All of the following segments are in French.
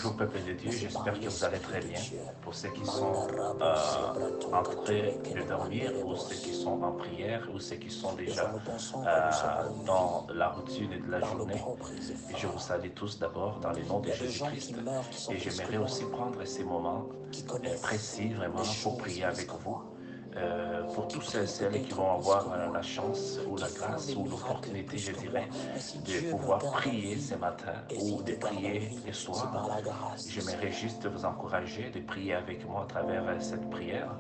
Bonjour peuple de Dieu, j'espère que vous allez très bien. Pour ceux qui sont en train de dormir ou ceux qui sont en prière ou ceux qui sont déjà dans la routine de la journée, je vous salue tous d'abord dans le nom de Jésus-Christ et j'aimerais aussi prendre ces moments précis vraiment pour prier avec vous. Pour tous ceux et celles qui vont avoir la chance ou la grâce ou l'opportunité, je dirais, de pouvoir prier ce matin ou de prier le soir, j'aimerais juste vous encourager de prier avec moi à travers cette prière.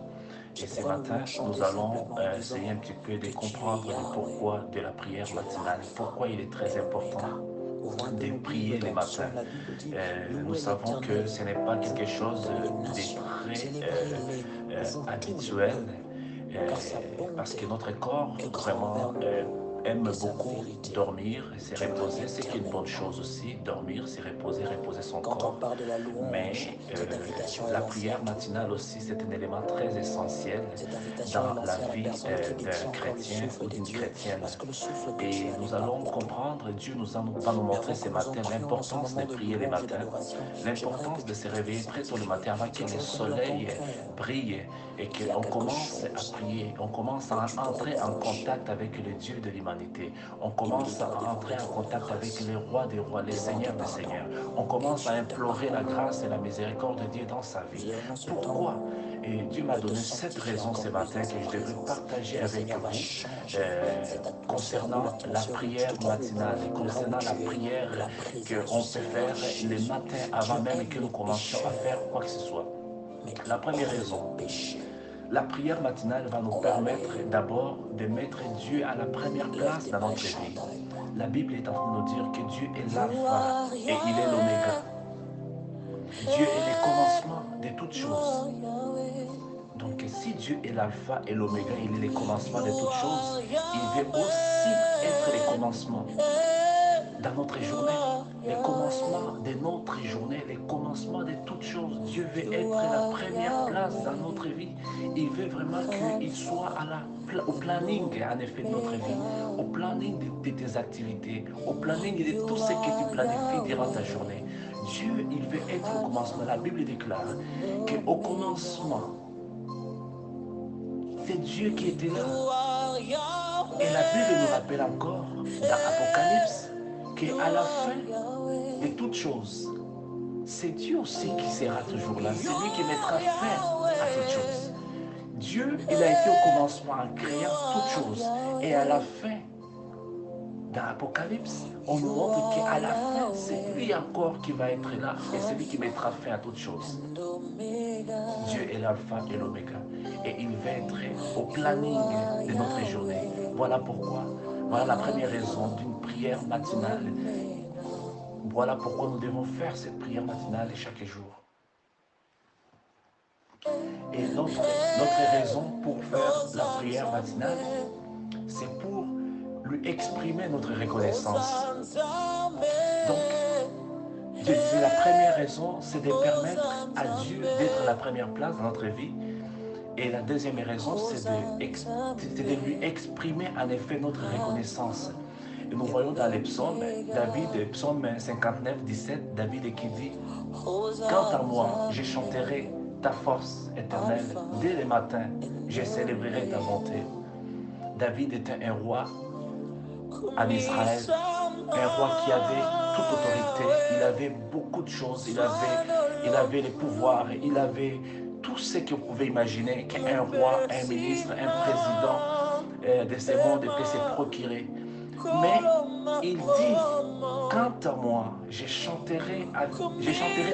Et ce matin, nous allons essayer un petit peu de comprendre le pourquoi de la prière matinale, pourquoi il est très important de prier les matins. Nous savons que ce n'est pas quelque chose de très habituel, parce que notre corps vraiment aime beaucoup dormir et se reposer, ce qui est une bonne chose aussi, dormir, se reposer, reposer son corps. Mais la prière matinale aussi, c'est un élément très essentiel dans la vie d'un chrétien ou d'une chrétienne. Et nous allons comprendre, Dieu va nous montrer ce matin l'importance de prier les matins, l'importance de se réveiller très tôt le matin avant que le soleil brille et qu'on commence à prier, on commence à entrer en contact avec le Dieu de l'humanité, on commence à entrer en contact avec le roi des rois, le Seigneur des seigneurs, on commence à implorer la grâce et la miséricorde de Dieu dans sa vie. Pourquoi? Et Dieu m'a donné cette raison ce matin que je devrais partager avec vous concernant la prière matinale, concernant la prière qu'on peut faire le matin avant même que nous commencions à faire quoi que ce soit. La première raison, la prière matinale va nous permettre d'abord de mettre Dieu à la première place dans notre vie. La Bible est en train de nous dire que Dieu est l'alpha et il est l'oméga. Dieu est le commencement de toutes choses. Donc si Dieu est l'alpha et l'oméga, il est le commencement de toutes choses, il veut aussi être le commencement dans notre journée, le commencement de notre journée, le commencement de toutes choses. Dieu veut être la première place dans notre vie. Il veut vraiment qu'il soit au planning, en effet, de notre vie, au planning de tes activités, au planning de tout ce que tu planifies durant ta journée. Dieu, il veut être au commencement. La Bible déclare qu'au commencement, c'est Dieu qui était là. Et la Bible nous rappelle encore dans Apocalypse qu'à la fin de toutes choses, c'est Dieu aussi qui sera toujours là. C'est lui qui mettra fin à toutes choses. Dieu, il a été au commencement en créant toutes choses. Et à la fin, dans l'Apocalypse, on nous montre qu'à la fin, c'est lui encore qui va être là et c'est lui qui mettra fin à toutes choses. Dieu est l'alpha et l'oméga et il va être au planning de notre journée. Voilà pourquoi, voilà la première raison d'une prière matinale. Voilà pourquoi nous devons faire cette prière matinale chaque jour. Et notre raison pour faire la prière matinale, c'est pour lui exprimer notre reconnaissance. Donc, la première raison, c'est de permettre à Dieu d'être la première place dans notre vie. Et la deuxième raison, c'est de lui exprimer en effet notre reconnaissance. Et nous voyons dans les psaumes, David, psaume 59, 17, David qui dit « Quant à moi, je chanterai ta force éternelle. Dès le matin, je célébrerai ta bonté. » David était un roi en Israël, un roi qui avait toute autorité, il avait beaucoup de choses, il avait les pouvoirs, il avait tout ce que vous pouvez imaginer qu'un roi, un ministre, un président de ce monde peut se procurer. Mais il dit, quant à moi, je chanterai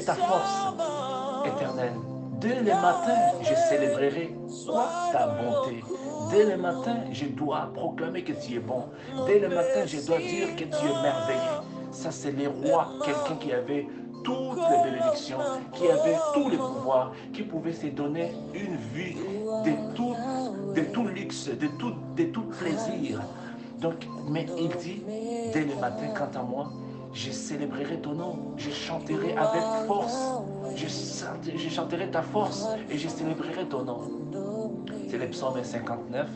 ta force éternelle. Dès le matin, je célébrerai ta bonté. Dès le matin, je dois proclamer que tu es bon. Dès le matin, je dois dire que tu es merveilleux. Ça, c'est les rois, quelqu'un qui avait toutes les bénédictions, qui avait tous les pouvoirs, qui pouvait se donner une vie de tout luxe, de tout plaisir. Donc, mais il dit, dès le matin, quant à moi, je célébrerai ton nom, je chanterai avec force, je chanterai ta force et je célébrerai ton nom. C'est le psaume 59,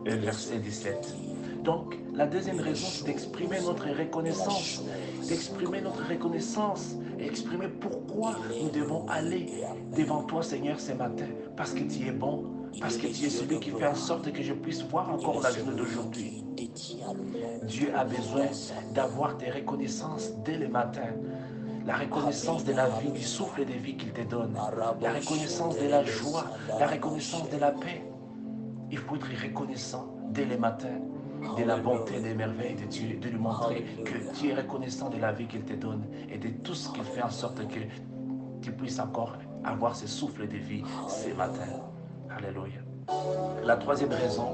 verset 17. Donc, La deuxième raison, c'est d'exprimer notre reconnaissance. D'exprimer notre reconnaissance et exprimer pourquoi nous devons aller devant toi, Seigneur, ce matin. Parce que tu es bon, parce que tu es celui qui fait en sorte que je puisse voir encore la journée d'aujourd'hui. Dieu a besoin d'avoir tes reconnaissances dès le matin. La reconnaissance de la vie, du souffle de vie qu'il te donne. La reconnaissance de la joie, la reconnaissance de la paix. Il faut être reconnaissant dès le matin de la bonté, des merveilles de Dieu, de lui montrer que tu es reconnaissant de la vie qu'il te donne et de tout ce qu'il fait en sorte que tu puisses encore avoir ce souffle de vie ce matin. Alléluia. La troisième raison,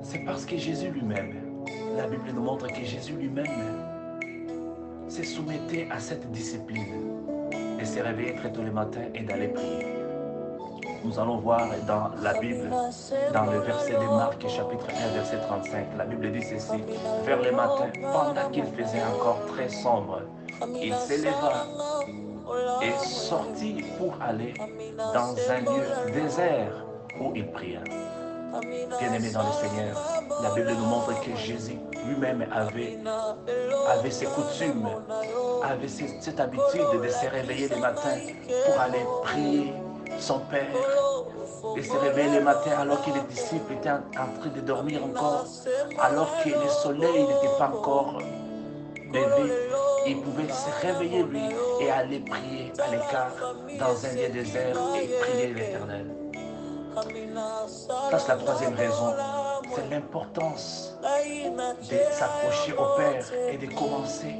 c'est parce que Jésus lui-même, la Bible nous montre que Jésus lui-même se soumettait à cette discipline et se réveiller très tôt le matin et d'aller prier. Nous allons voir dans la Bible, dans le verset de Marc, chapitre 1, verset 35, la Bible dit ceci: vers le matin, pendant qu'il faisait encore très sombre, il s'éleva et sortit pour aller dans un lieu désert où il pria. Bien-aimés dans le Seigneur, la Bible nous montre que Jésus lui-même avait ses coutumes, avait cette habitude de se réveiller le matin pour aller prier son Père, et se réveiller le matin alors que les disciples étaient en train de dormir encore, alors que le soleil n'était pas encore levé. Il pouvait se réveiller lui et aller prier à l'écart dans un lieu désert et prier l'Éternel. Ça, c'est la troisième raison. C'est l'importance de s'approcher au Père et de commencer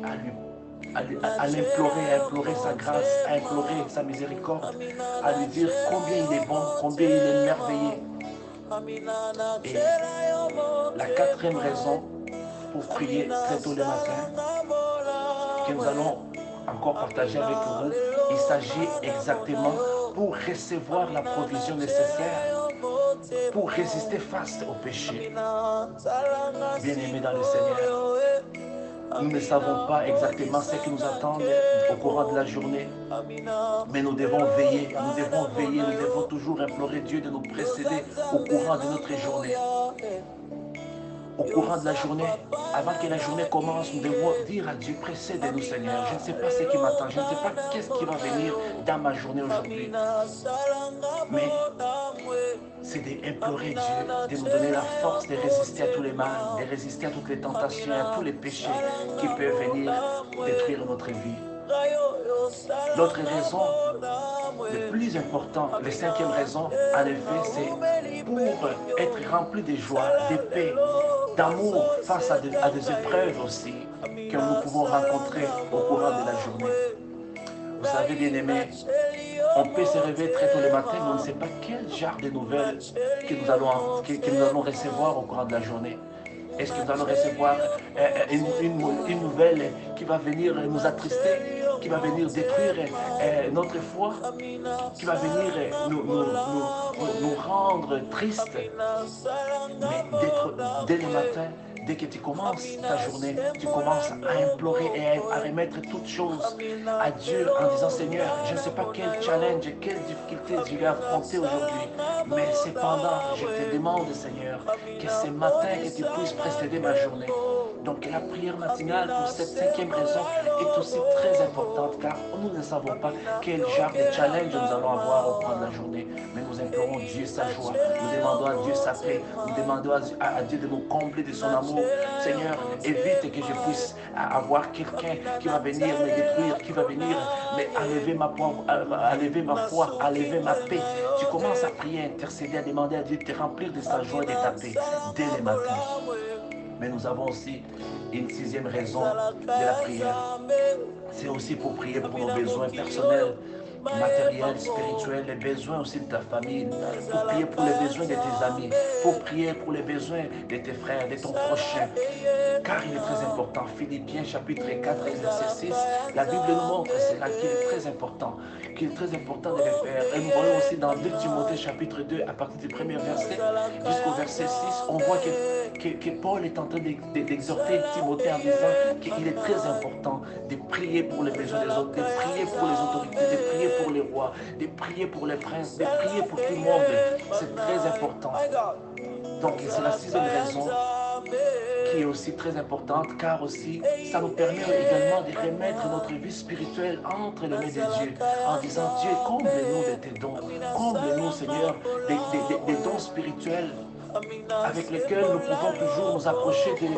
à l'implorer, à implorer sa grâce, à implorer sa miséricorde, à lui dire combien il est bon, combien il est merveilleux. Et la quatrième raison pour prier très tôt le matin, que nous allons encore partager avec vous, il s'agit exactement pour recevoir la provision nécessaire, pour résister face au péché. Bien-aimés dans le Seigneur, nous ne savons pas exactement ce qui nous attend au courant de la journée, mais nous devons veiller, nous devons toujours implorer Dieu de nous précéder au courant de notre journée. Au courant de la journée, avant que la journée commence, nous devons dire à Dieu, précède-nous Seigneur. Je ne sais pas ce qui m'attend, je ne sais pas qu'est-ce qui va venir dans ma journée aujourd'hui. Mais c'est d'implorer Dieu, de nous donner la force de résister à tous les mal, de résister à toutes les tentations, à tous les péchés qui peuvent venir détruire notre vie. L'autre raison, le plus important, la cinquième raison, en effet, c'est pour être rempli de joie, de paix, d'amour face à des épreuves aussi que nous pouvons rencontrer au courant de la journée. Vous savez, bien-aimés, on peut se réveiller très tôt le matin, mais on ne sait pas quel genre de nouvelles que nous allons recevoir au courant de la journée. Est-ce que nous allons recevoir une nouvelle qui va venir nous attrister, qui va venir détruire notre foi, qui va venir nous rendre tristes? Mais dès le matin, dès que tu commences ta journée, tu commences à implorer et à remettre toutes choses à Dieu en disant: Seigneur, je ne sais pas quel challenge, quelle difficulté je vais affronter aujourd'hui, mais cependant, je te demande, Seigneur, que ce matin, que tu puisses précéder ma journée. Donc la prière matinale, pour cette cinquième raison, est aussi très importante, car nous ne savons pas quel genre de challenge nous allons avoir au cours de la journée, mais nous implorons Dieu sa joie, nous demandons à Dieu sa paix, nous demandons à Dieu de nous combler de son amour. Seigneur, évite que je puisse avoir quelqu'un qui va venir me détruire, qui va venir enlever ma foi, enlever ma paix. Tu commences à prier, à intercéder, à demander à Dieu de te remplir de sa joie et de ta paix dès le matin. Mais nous avons aussi une sixième raison de la prière. C'est aussi pour prier pour nos besoins personnels, matériels, spirituels, les besoins aussi de ta famille, pour prier pour les besoins de tes amis, pour prier pour les besoins de tes frères, de ton prochain. Car il est très important. Philippiens chapitre 4 verset 6, la Bible nous montre cela, qu'il est très important, de le faire. Et nous voyons aussi dans 2 Timothée chapitre 2, à partir du premier verset jusqu'au verset 6, on voit que Paul est en train d'exhorter Timothée en disant qu'il est très important de prier pour les besoins des autres, de prier pour les autorités, de prier pour les rois, de prier pour les princes, de prier pour tout le monde. C'est très important. Donc c'est la sixième raison qui est aussi très importante, car aussi ça nous permet également de remettre notre vie spirituelle entre les mains de Dieu, en disant Dieu, comble-nous de tes dons, comble-nous Seigneur des dons spirituels avec lesquels nous pouvons toujours nous approcher de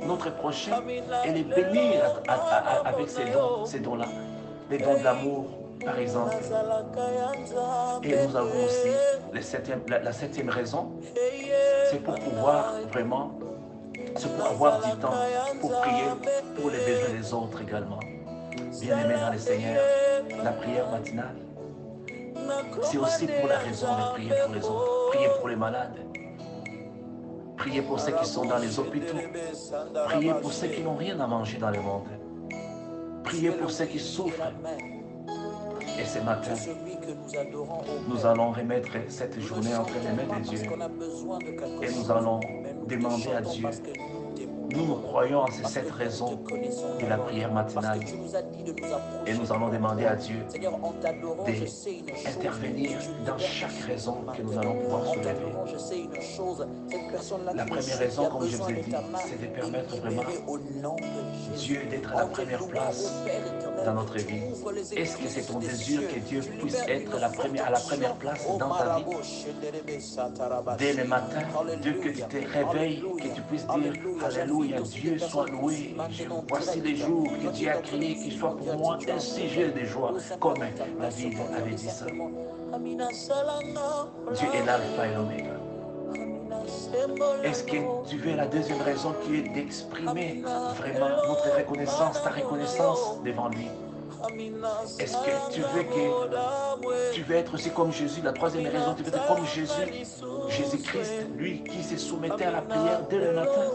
notre prochain et les bénir avec ces dons-là, les dons de l'amour par exemple. Et nous avons aussi la septième raison, c'est pour pouvoir vraiment, c'est pour avoir du temps pour prier pour les besoins des autres également. Bien-aimés dans le Seigneur, la prière matinale, c'est aussi pour la raison de prier pour les autres, prier pour les malades, prier pour ceux qui sont dans les hôpitaux, prier pour ceux qui n'ont rien à manger dans le monde, prier pour ceux qui souffrent. Et ce matin, nous allons remettre cette journée entre les mains de Dieu et nous allons demander à Dieu. Nous croyons en cette raison de la prière matinale et nous allons demander à Dieu d'intervenir dans chaque raison que nous allons pouvoir soulever. La première raison, comme je vous ai dit, c'est de permettre vraiment Dieu d'être à la première place dans notre vie. Est-ce que c'est ton désir que Dieu puisse être à la première place dans ta vie? Dès le matin, Dieu, que tu te réveilles, que tu puisses dire Alléluia, Dieu soit loué. Voici les jours que Dieu a créés, qu'il soit pour moi un sujet de joie, comme David avait dit ça. Dieu est l'alpha et l'oméga. Est-ce que tu veux la deuxième raison qui est d'exprimer vraiment notre reconnaissance, ta reconnaissance devant lui? Est-ce que tu veux être aussi comme Jésus? La troisième raison, tu veux être comme Jésus, Jésus-Christ, lui qui se soumettait à la prière dès le matin.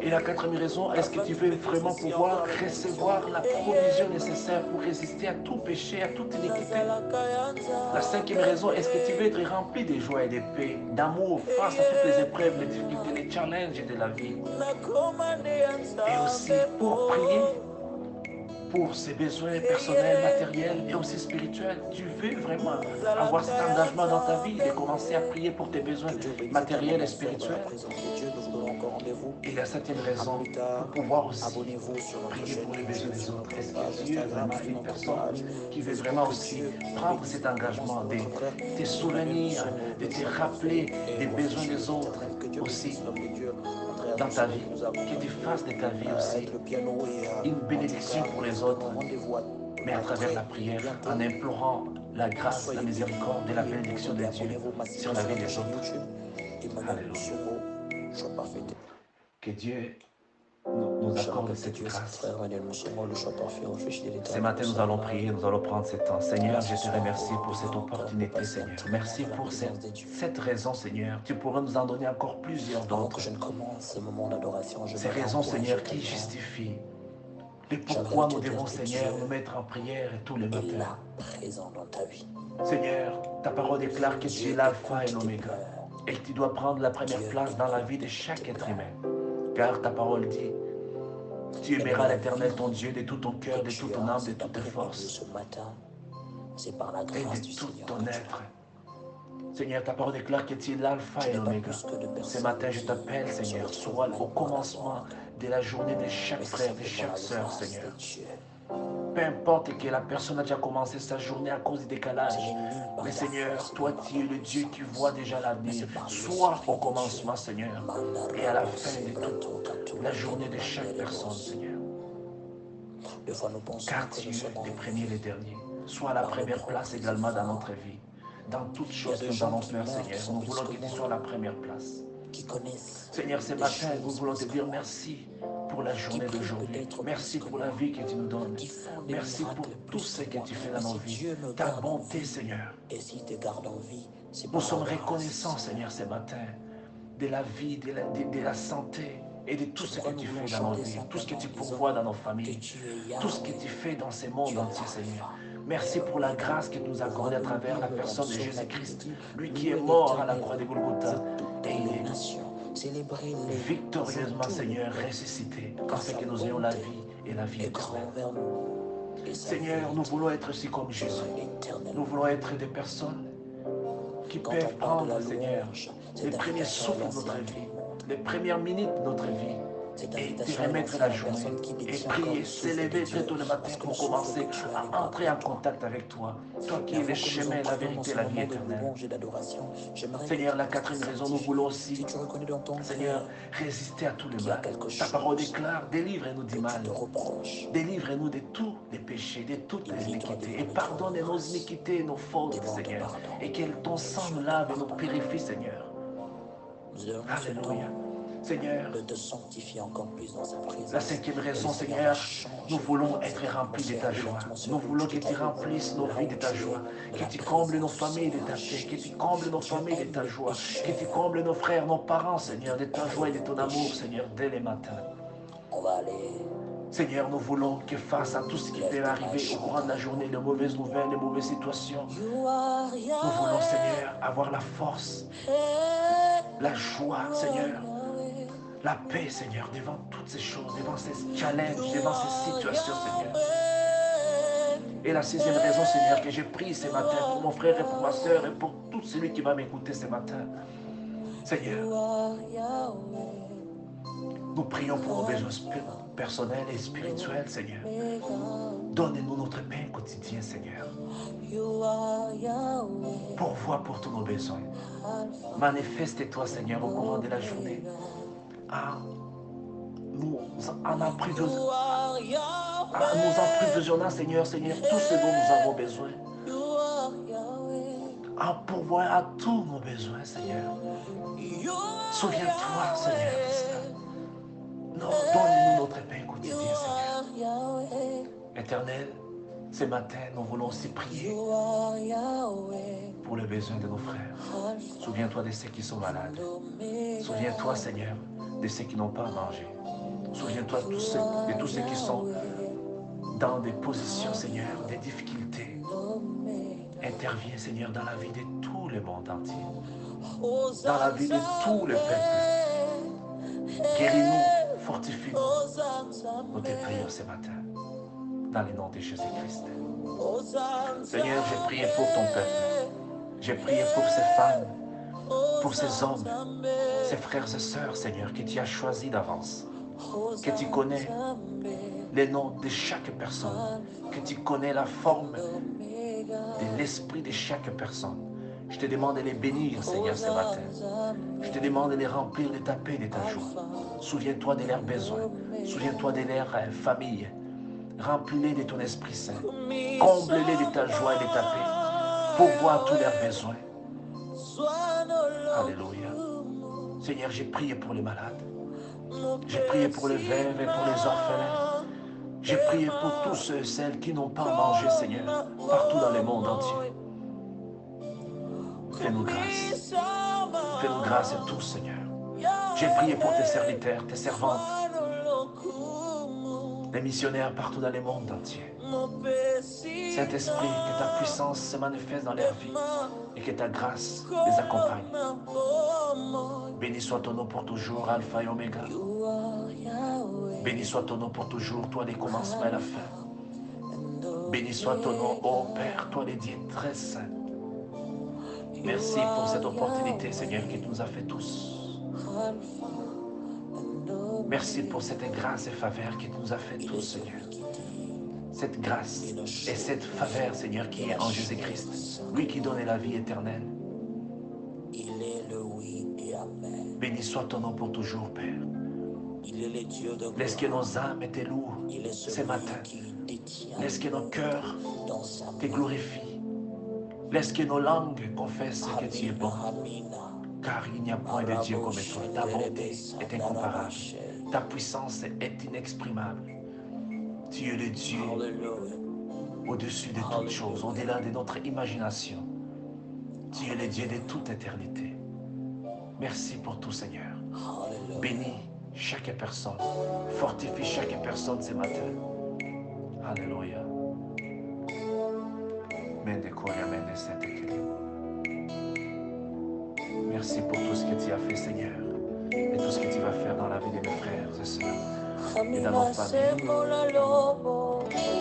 Et la quatrième raison, est-ce que tu veux vraiment pouvoir recevoir la provision nécessaire pour résister à tout péché, à toute iniquité? La cinquième raison, est-ce que tu veux être rempli de joie et de paix, d'amour face à toutes les épreuves, les difficultés, les challenges de la vie? Et aussi pour prier pour ses besoins personnels, matériels et aussi spirituels. Tu veux vraiment avoir cet engagement dans ta vie de commencer à prier pour tes besoins matériels et spirituels. Et la septième raison, pour pouvoir aussi prier pour les besoins des autres. Est-ce que Dieu est vraiment une personne qui veut vraiment aussi prendre cet engagement de te souvenir, de te rappeler des besoins des autres aussi dans ta vie, que tu fasses de ta vie aussi une bénédiction pour les autres, mais à travers la prière, en implorant la grâce, la miséricorde et la bénédiction de Dieu sur la vie des autres. Alléluia. Que Dieu nous accorde cette grâce. Ce matin, nous allons prier, nous allons prendre ce temps. Seigneur, je te remercie pour cette opportunité, Seigneur. Merci pour cette raison, Seigneur. Tu pourrais nous en donner encore plusieurs d'autres. Ces raisons, Seigneur, qui justifient et pourquoi nous devons, Seigneur, nous mettre en prière tous les matins. Seigneur, ta parole déclare que tu es l'alpha et l'oméga et que tu dois prendre la première place dans la vie de chaque être humain. Car ta parole dit, tu aimeras l'Éternel ton Dieu de tout ton cœur, de toute ton âme, de toutes tes forces et de tout ton être. Seigneur, ta parole déclare que tu es l'alpha et l'oméga. Ce matin, je t'appelle, Seigneur, sois au commencement de la journée de chaque frère, de chaque sœur, Seigneur. Peu importe que la personne a déjà commencé sa journée à cause du décalage. Mais Seigneur, toi, tu es le Dieu qui voit déjà l'avenir. Sois au commencement, Seigneur, et à la fin de toute la journée de chaque personne, Seigneur. Car tu es les premiers et les derniers. Sois à la première place également dans notre vie. Dans toutes choses que nous allons faire, Seigneur, nous voulons que tu sois à la première place. Seigneur, ce matin, nous voulons te dire merci pour la journée d'aujourd'hui. Merci pour la vie que tu nous donnes. Merci pour tout ce que tu fais dans nos vies. Ta bonté, Seigneur. Nous sommes reconnaissants, Seigneur, ce matin, de la vie, de la santé et de tout ce que tu fais dans nos vies, tout ce que tu pourvois dans nos familles, tout ce que tu fais dans ce monde entier, Seigneur. Merci pour la grâce que tu nous accordes à travers la personne de Jésus-Christ, lui qui est mort à la croix de Golgotha. Et il est victorieusement, Seigneur, ressuscité, afin que nous ayons la vie et la vie éternelle. Seigneur, nous voulons être aussi comme Jésus. Nous voulons être des personnes qui peuvent prendre, Seigneur, les premiers souffles de notre vie les premières minutes de notre vie et te remettre la journée et prier, s'élever très tôt le matin pour commencer à entrer en contact avec toi. Toi qui es le chemin, la vérité, la vie éternelle. Seigneur, la quatrième raison, nous voulons aussi, Seigneur, résister à tout le mal. Ta parole déclare, délivre-nous du mal. Délivre-nous de tous les péchés, de toutes les iniquités. Et pardonne nos iniquités et nos fautes, Seigneur. Et que ton sang nous lave et nous purifie, Seigneur. Alléluia. Seigneur, de te sanctifier encore plus dans sa présence. La cinquième raison, Seigneur, nous voulons être remplis de ta joie. Nous voulons que tu remplisses nos vies de ta joie, que tu combles nos familles de ta paix, que tu combles nos familles de ta joie, que tu combles nos frères, nos parents, Seigneur, de ta joie et de ton amour, Seigneur, dès les matins. On va aller. Seigneur, nous voulons que face à tout ce qui peut arriver au cours de la journée, les mauvaises nouvelles, les mauvaises situations, nous voulons, Seigneur, avoir la force, la joie, Seigneur, la paix, Seigneur, devant toutes ces choses, devant ces challenges, devant ces situations, Seigneur. Et la sixième raison, Seigneur, que j'ai pris ce matin pour mon frère et pour ma soeur et pour tout celui qui va m'écouter ce matin, Seigneur, nous prions pour nos besoins personnels et spirituels, Seigneur. Donne-nous notre pain quotidien, Seigneur. Pourvois pour tous nos besoins. Manifeste-toi, Seigneur, au courant de la journée. Nous en emprisonnant, Seigneur, tout ce dont nous avons besoin. En pourvoyant à tous nos besoins, Seigneur. Souviens-toi, Seigneur. Donne-nous notre pain quotidien, Seigneur. Éternel, ce matin, nous voulons aussi prier pour les besoins de nos frères. Souviens-toi de ceux qui sont malades. Souviens-toi, Seigneur, de ceux qui n'ont pas mangé. Souviens-toi de tous ceux qui sont dans des positions, Seigneur, des difficultés. Interviens, Seigneur, dans la vie de tout le monde entier. Dans la vie de tout le peuple. Guéris-nous, fortifie-nous. Nous te prions ce matin. Dans le nom de Jésus-Christ. Seigneur, j'ai prié pour ton peuple. J'ai prié pour ces femmes, pour ces hommes, ces frères et sœurs, Seigneur, que tu as choisis d'avance. Que tu connais les noms de chaque personne. Que tu connais la forme de l'esprit de chaque personne. Je te demande de les bénir, Seigneur, ce matin. Je te demande de les remplir de ta paix et de ta joie. Souviens-toi de leurs besoins. Souviens-toi de leur famille. Remplis-les de ton Esprit Saint. Comble-les de ta joie et de ta paix. Pourvois tous leurs besoins. Alléluia. Seigneur, j'ai prié pour les malades. J'ai prié pour les veuves et pour les orphelins. J'ai prié pour tous ceux et celles qui n'ont pas mangé, Seigneur, partout dans le monde entier. Fais-nous grâce. Fais-nous grâce à tous, Seigneur. J'ai prié pour tes serviteurs, tes servantes, les missionnaires partout dans le monde entier. Saint-Esprit, que ta puissance se manifeste dans leur vie et que ta grâce les accompagne. Béni soit ton nom pour toujours, Alpha et Oméga. Béni soit ton nom pour toujours, toi les commencements et la fin. Béni soit ton nom, ô Père, toi les dieux très saints. Merci pour cette opportunité, Seigneur, que tu nous as fait tous. Merci pour cette grâce et faveur que tu nous as fait tous, Seigneur. Cette grâce et cette faveur, Seigneur, qui est en Jésus-Christ, lui qui donne la vie éternelle. Il est le oui et amen. Béni soit ton nom pour toujours, Père. Il est le Dieu de gloire. Laisse que nos âmes te louent ce matin. Laisse que nos cœurs te glorifient. Laisse que nos langues confessent que tu es bon. Car il n'y a point de Dieu comme toi. Ta bonté est incomparable. Ta puissance est inexprimable. Tu es le Dieu au-dessus de toutes choses, au-delà de notre imagination. Tu es le Dieu de toute éternité. Merci pour tout, Seigneur. Bénis chaque personne. Fortifie chaque personne ce matin. Alléluia. Merci pour tout ce que tu as fait, Seigneur, et tout ce que tu vas faire dans la vie de mes frères et sœurs et dans nos familles.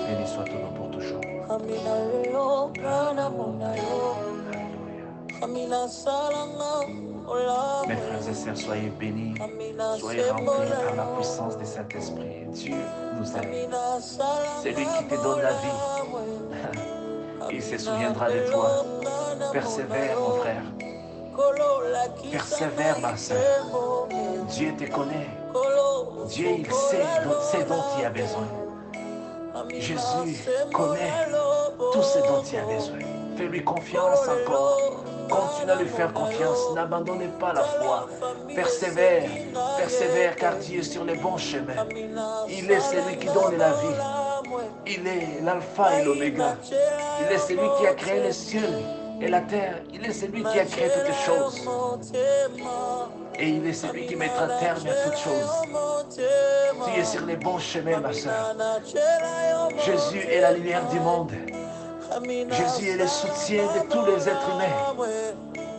Béni soit ton nom pour toujours. Alléluia. Mes frères et sœurs, soyez bénis, soyez remplis par la puissance du Saint-Esprit. Dieu nous aime. C'est lui qui te donne la vie. Il se souviendra de toi. Persévère, mon frère. Persévère, ma sœur. Dieu te connaît. Dieu, il sait ce dont tu as besoin. Jésus connaît tout ce dont tu as besoin. Fais-lui confiance encore. Continue à lui faire confiance. N'abandonnez pas la foi. Persévère. Persévère car Dieu est sur le bon chemin. Il est celui qui donne la vie. Il est l'alpha et l'oméga. Il est celui qui a créé les cieux et la terre. Il est celui qui a créé toutes choses. Et il est celui qui mettra terme à toutes choses. Tu es sur les bons chemins, ma soeur. Jésus est la lumière du monde. Jésus est le soutien de tous les êtres humains.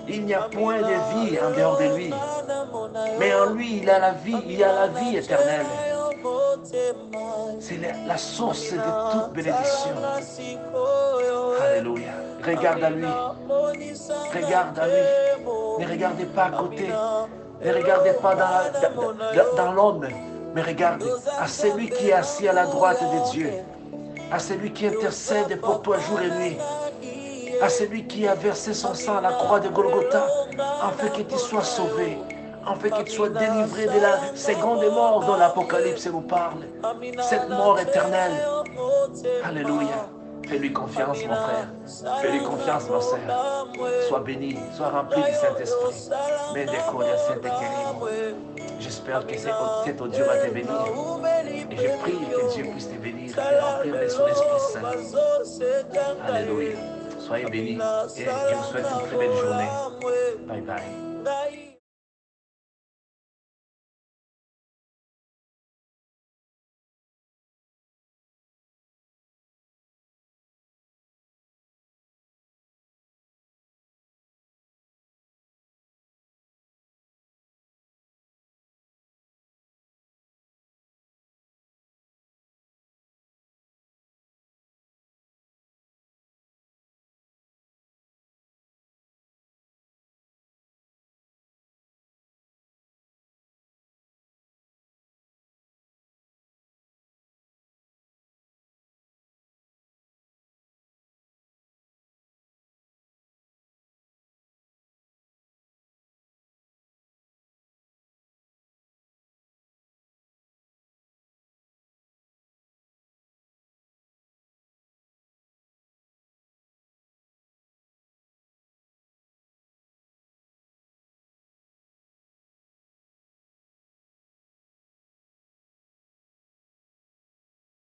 Il n'y a point de vie en dehors de lui. Mais en lui, il a la vie, éternelle. C'est la source de toute bénédiction. Alléluia. Regarde à lui. Regarde à lui. Ne regardez pas à côté. Ne regardez pas dans l'homme. Mais regardez à celui qui est assis à la droite de Dieu. À celui qui intercède pour toi jour et nuit. À celui qui a versé son sang à la croix de Golgotha, afin que tu sois sauvé, afin que tu sois délivré de la seconde mort dont l'Apocalypse nous parle, cette mort éternelle. Alléluia. Fais-lui confiance, mon frère. Fais-lui confiance, ma sœur. Sois béni, sois rempli du Saint-Esprit. Mais j'espère que cet audio va te bénir. Et je prie que Dieu puisse te bénir et remplir de son Esprit Saint. Alléluia. Soyez bénis et je vous souhaite une très belle journée. Bye bye.